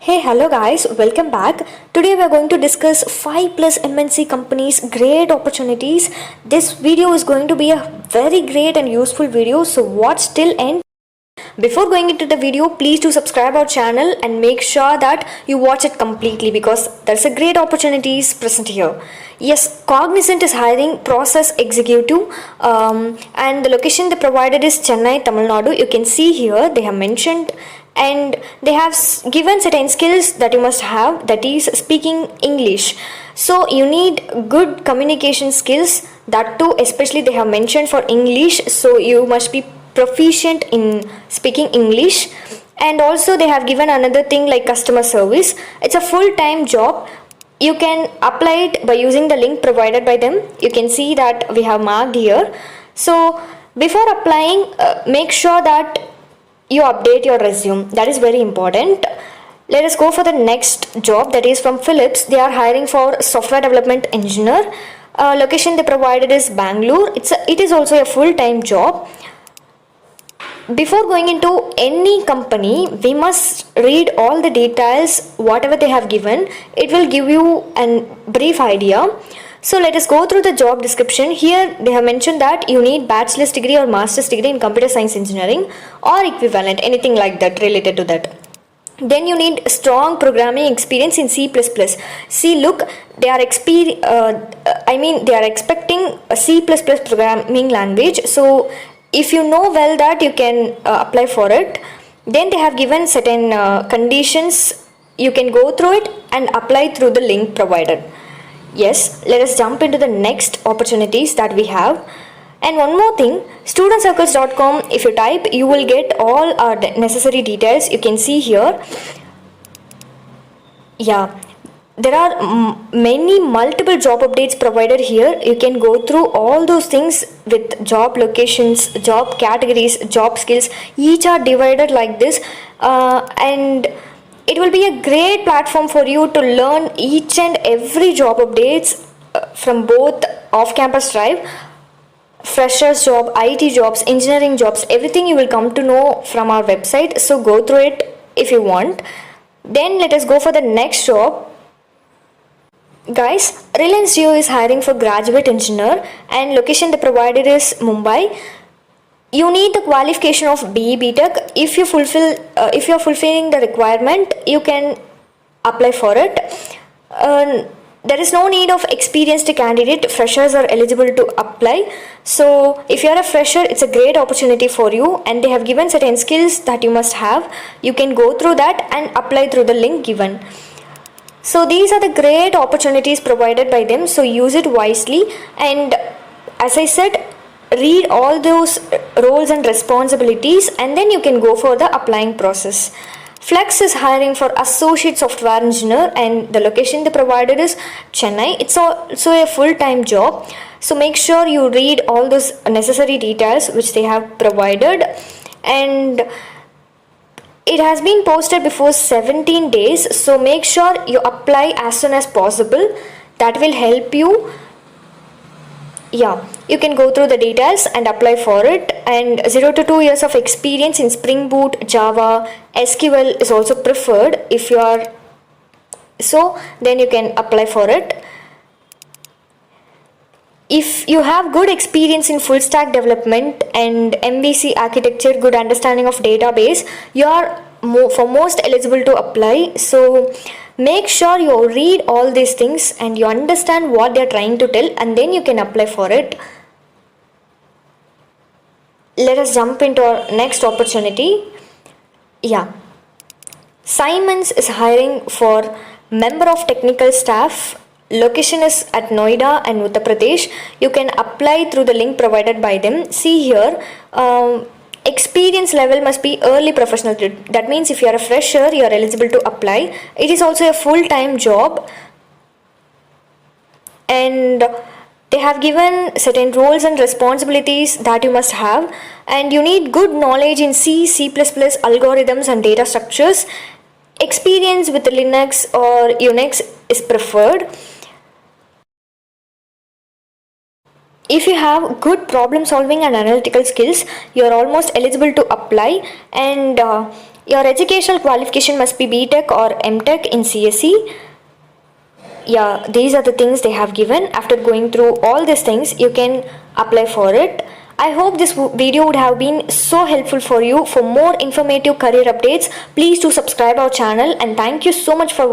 Hey, hello guys, welcome back. Today we are going to discuss 5 plus MNC companies, great opportunities. This video is going to be a very great and useful video, so watch till end. Before going into the video, please do subscribe our channel and make sure that you watch it completely because there's a great opportunities present here. Yes, Cognizant is hiring process executive and the location they provided is Chennai, Tamil Nadu. You can see here they have mentioned and they have given certain skills that you must have, that is speaking English. So you need good communication skills, that too especially they have mentioned for English, so you must be proficient in speaking English. And also they have given another thing like customer service. It's a full-time job. You can apply it by using the link provided by them. You can see that we have marked here. So before applying, make sure that you update your resume. That is very important. Let us go for the next job, that is from Philips. They are hiring for software development engineer. Location they provided is Bangalore. It is also a full-time job. Before going into any company, we must read all the details, whatever they have given. It will give you a brief idea. So let us go through the job description. Here they have mentioned that you need bachelor's degree or master's degree in computer science engineering or equivalent, anything like that related to that. Then you need strong programming experience in C++. See, look, they are expecting a C++ programming language. So if you know well that, you can apply for it. Then they have given certain conditions. You can go through it and apply through the link provided. Yes, let us jump into the next opportunities that we have. And one more thing, studentcircles.com, if you type, you will get all our necessary details. You can see here. Yeah, there are many multiple job updates provided here. You can go through all those things with job locations, job categories, job skills. Each are divided like this, and it will be a great platform for you to learn each and every job updates from both off-campus drive, freshers job, IT jobs, engineering jobs, everything you will come to know from our website. So go through it if you want. Then let us go for the next job. Guys, Reliance Jio is hiring for graduate engineer and location they provided is Mumbai. You need the qualification of BE BTech. If you are fulfilling the requirement, you can apply for it. There is no need of experienced candidate. Freshers are eligible to apply. So if you are a fresher, it's a great opportunity for you, and they have given certain skills that you must have. You can go through that and apply through the link given. So these are the great opportunities provided by them, so use it wisely. And as I said, read all those roles and responsibilities, and then you can go for the applying process. Flex is hiring for associate software engineer and the location they provided is Chennai. It's also a full-time job, so make sure you read all those necessary details which they have provided. And it has been posted before 17 days, so make sure you apply as soon as possible. That will help you. Yeah, you can go through the details and apply for it. And 0 to 2 years of experience in Spring Boot, Java, SQL is also preferred. If you are so, then you can apply for it. If you have good experience in full stack development and MVC architecture, good understanding of database, you are most eligible to apply. So make sure you read all these things and you understand what they are trying to tell, and then you can apply for it. Let us jump into our next opportunity. Yeah, Siemens is hiring for member of technical staff. Location is at Noida and Uttar Pradesh. You can apply through the link provided by them. See here, experience level must be early professional. That means if you are a fresher, you are eligible to apply. It is also a full-time job, and they have given certain roles and responsibilities that you must have. And you need good knowledge in C, C++, algorithms and data structures. Experience with Linux or Unix is preferred. If you have good problem solving and analytical skills, you are almost eligible to apply. And Your educational qualification must be BTech or MTech in CSE. Yeah, these are the things they have given. After going through all these things, you can apply for it. I hope this video would have been so helpful for you. For more informative career updates, please do subscribe our channel, and thank you so much for watching.